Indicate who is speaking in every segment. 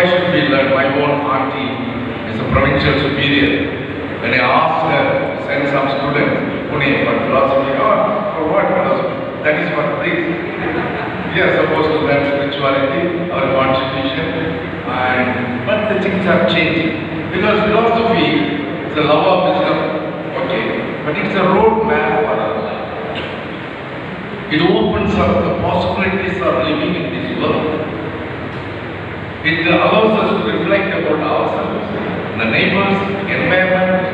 Speaker 1: why should we learn? My own auntie is a provincial superior. When I asked her to send some students, Pune, for philosophy, for what philosophy? That is for free. We are supposed to learn spirituality, our constitution, but the things are changing. Because philosophy is a love of wisdom, okay, but it's a roadmap for our life. It opens up the possibilities of living in this world. It allows us to reflect about ourselves, the neighbors, the environment,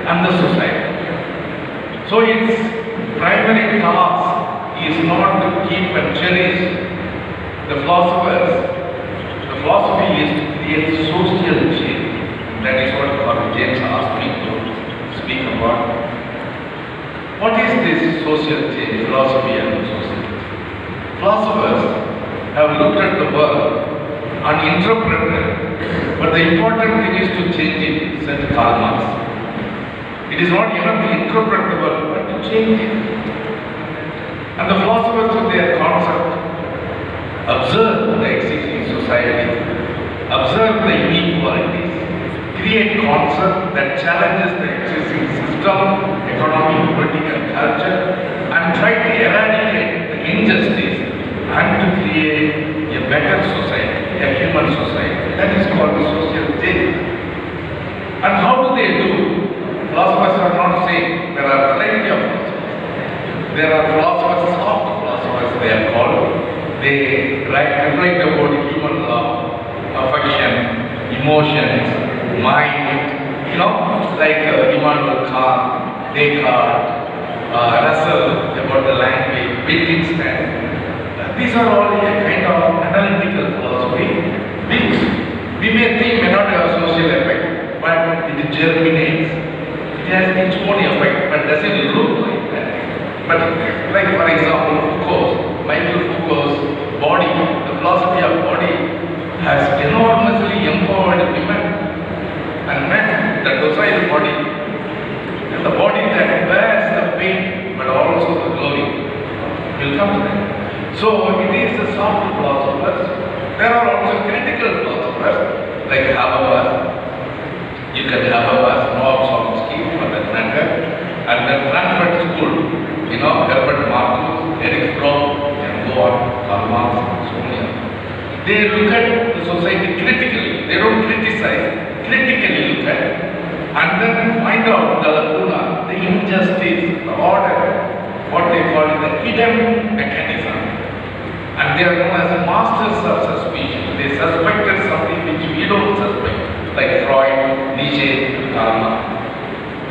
Speaker 1: and the society. So its primary task is not to keep and cherish the philosophers. The philosophy is to create social change. That is what Father James asked me to speak about. What is this social change, philosophy and society? Philosophers have looked at the world and interpreted, but the important thing is to change it, said Karl Marx. It is not enough to interpret the world, but to change it. And the philosophers with their concept observe the existing society, observe the inequalities, create concept that challenges the existing system, economy, political culture, and try to eradicate the injustice and to create a better society, a human society. That is called social change. And how do they do? Philosophers are not saying there are a variety of philosophers. There are philosophers, soft philosophers they are called. They reflect about human love, affection, emotions, mind, like Immanuel Kant, Descartes, Russell about the language, Wittgenstein. These are all a kind of analytical philosophy which we may think may not have a social effect, but it germinates. It has its own effect, but doesn't look like that. But like for example, Michael Foucault's body, the philosophy of body has enormously empowered women and men, the docile body, and the body that bears the pain but also the glory will come to them. So it is the soft philosophers. There are also critical philosophers like Habermas. You can Habermas, Noam Chomsky for that matter, and then Frankfurt School, Herbert Marcuse, Eric Fromm, and go on, Karl Marx, and so many others. They look at the society critically. They don't criticize, critically look at, and then find out the lacuna, the injustice, the order, what they call the hidden mechanism. And they are known as masters of suspicion. They suspected something which we don't suspect, like Freud, Nietzsche, Karl Marx.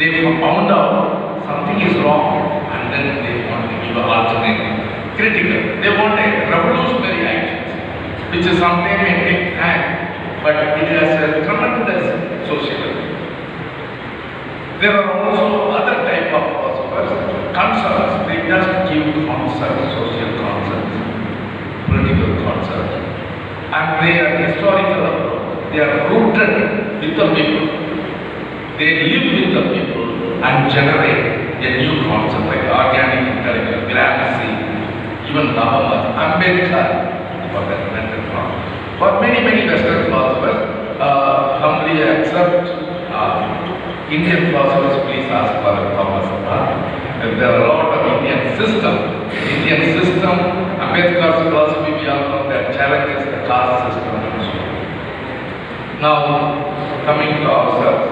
Speaker 1: They found out something is wrong, and then they want to give an alternative. Critical. They want a revolutionary action, which is something may take time, but it has a tremendous social effect. There are also other type of philosophers, concepts. They just give concepts, social concepts, political concepts, and they are historical approach. They are rooted with the people. They live with the people and generate a new concept like organic intelligence, Gramsci, even Habermas, Ambedkar, for that matter. For many Western philosophers, humbly accept Indian philosophers. Please ask Father Thomas. There are a lot of Indian system, Ambedkar's philosophy, we all know that challenges the caste system and so on. Now, coming to ourselves,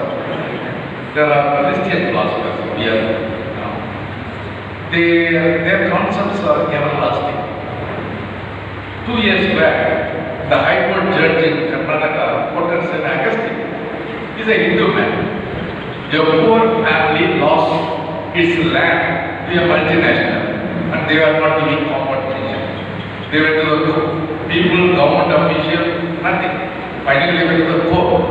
Speaker 1: there are Christian philosophers here. Their concepts are everlasting. 2 years back, the High Court judge in Karnataka quoted St. Augustine. He's a Hindu man. A poor family lost its land to a multinational, and they were not giving compensation. They went to the people, government officials, nothing. Finally they went to the court.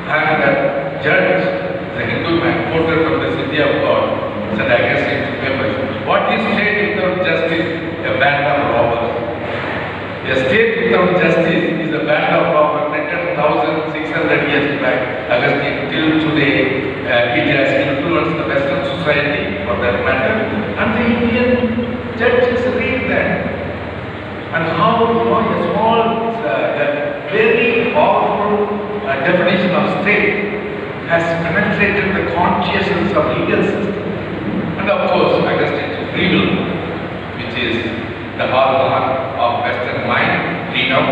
Speaker 1: And that judge, the Hindu man, quoted from the city of God, St. Augustine's papers. What is state without justice? A band of robbers. A state without justice is a band of robbers written 1,600 years back. Augustine, till today, it has influenced the Western society for that matter. And the Indian judges read that. And how, a small, very consciousness of legal system. And of course, Augustine's free will, which is the hallmark of Western mind, freedom,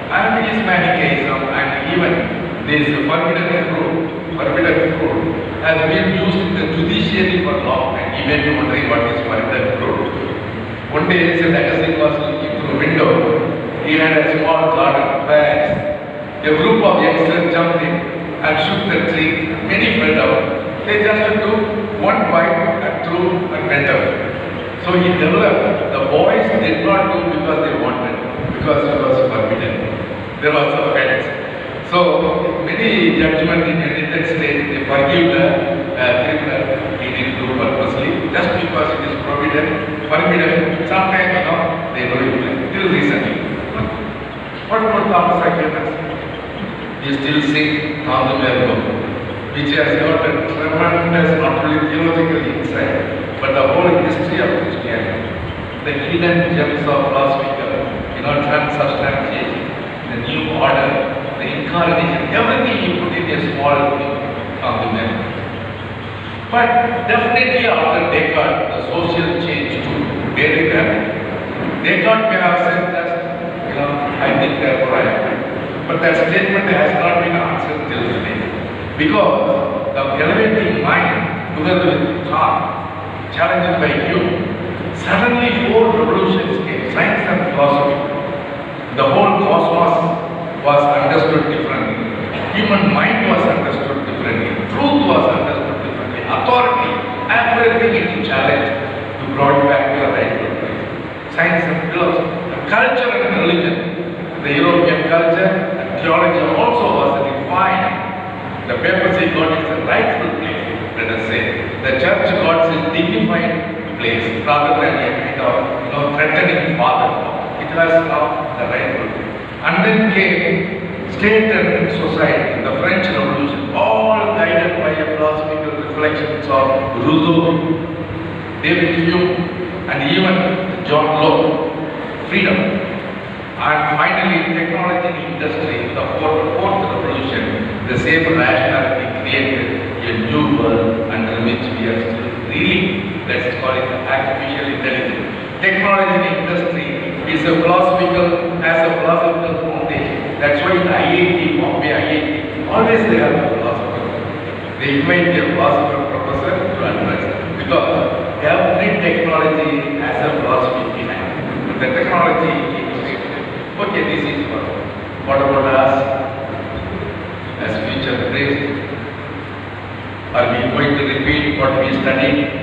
Speaker 1: and his Manichaeism, and even this forbidden fruit has been used in the judiciary for long time. You may be wondering what is forbidden fruit. One day, St. Augustine was looking through a window. He had a small garden where a group of youngsters jumped in and shook the tree. Many fell down. They just took one bite and threw and went away. So he developed. The boys did not do because they wanted, because it was forbidden. There was offense. So many judgments in United States, they forgive the criminal. He didn't do purposely, just because it is forbidden. Sometimes they do it till recently. What about Thomas Aquinas? He still sing on the Mergo, which has got a tremendous, not only theological insight, but the whole history of Christianity. The hidden gems of philosophical, transubstantiation, the new order, the incarnation, everything he put in a small thing on the Mergo. But definitely after Descartes, the social change too, very rapid. Descartes may have said that, I think therefore I am. But that statement has not been answered till today. Because the elevating mind, together with thought, challenged by Hume, suddenly 4 revolutions came, science and philosophy. The whole cosmos was understood differently. Human mind was understood differently. Truth was understood differently. Authority, everything is challenged to brought back to the right place. Science and philosophy, the culture and religion, the European culture and theology also was refined. The papacy got its rightful place, let us say. The church got its dignified place rather than a kind of threatening father. It was now the rightful place. And then came state and society, the French Revolution, all guided by a philosophical reflections of Rousseau, David Hume, and even John Locke. Freedom. And finally, technology and industry, the fourth revolution, the same rationality created a new world under which we are still reeling. Let's call it artificial intelligence. Technology and industry is a philosophical foundation. That's why in IIT, Bombay IIT, always they have a philosopher. They invite a philosopher professor to address because every technology has a philosophy behind it. The technology okay, this is what about us as future priests? Are we going to repeat what we studied?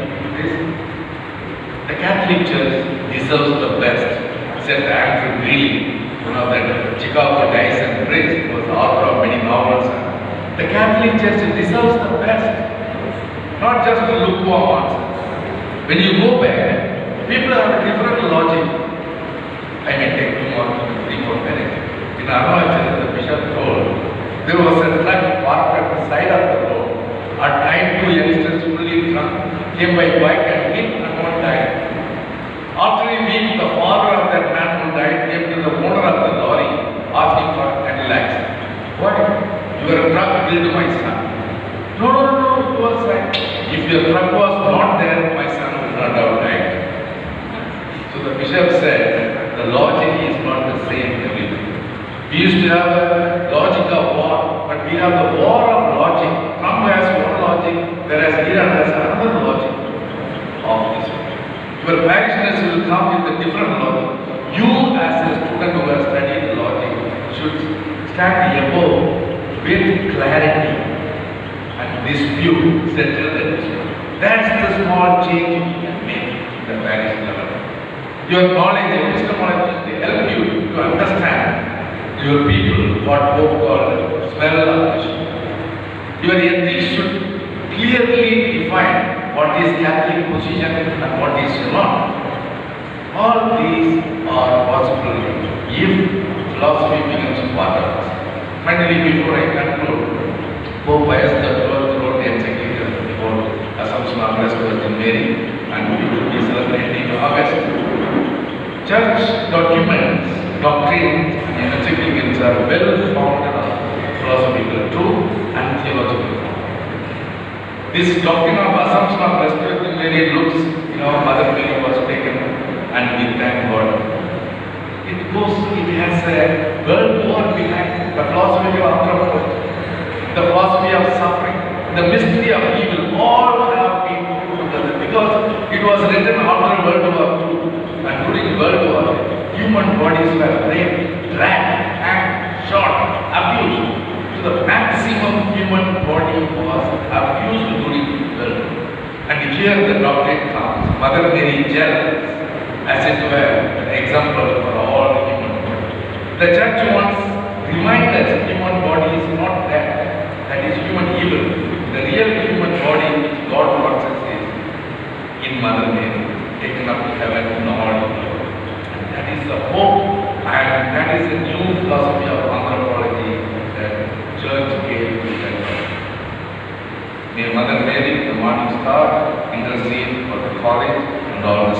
Speaker 1: The Catholic Church deserves the best, said Andrew Greeley, that Chicago Dyson Prince, was the author of many novels. The Catholic Church deserves the best, not just the lukewarm answers. When you go back, people have a different logic. I may take 2 more, 3 more minutes. In Arunachal, the bishop told, there was a truck parked at the side of the road. At time, 2 youngsters fully drunk came by bike and hit and one died. After a week, the father of that man who died came to the owner of the lorry asking for 10 lakhs. Why? Your truck killed my son. No, it was right. If your truck was not there, my son would not have died. So the bishop said, the logic is not the same everywhere. We used to have a logic of war, but we have the war of logic. Trump has one logic, whereas Iran has another logic of this. Your parishioners will come with a different logic. You as a student who has studied logic should stand above with clarity and dispute, settle the dispute. That's the small change we can make in the parish level. Your knowledge and epistemology will help you to understand your people, what Pope called smell of the sheep. Your ethics should clearly define what is Catholic position and what is not. All these are possible if philosophy becomes part of us. Finally, before I conclude, Pope Pius XII wrote a encyclical about Assumption of Blessed Virgin Mary, and we will be celebrating August. Church documents, doctrines, and encyclicals are well founded on philosophical truth and theological truth. This doctrine of assumption of resurrected Mary looks, Mother Mary was taken, and we thank God. It has a world war behind the philosophy of anthropology, the philosophy of suffering, the mystery of evil, all have been put together because it was written after World War II, and during World War, human bodies were raped, dragged, hanged, shot, abused. So the maximum human body was abused during World War. And here the doctrine comes, Mother Mary gels, as it were, an example for all human bodies. The church wants remind us human body is not that is human evil. The real human body God wants us is in Mother Mary, taken up to heaven in all glory. And that is the hope, and that is the new philosophy of anthropology that church gave to the world. May Mother Mary, the morning star, intercede for the college and all the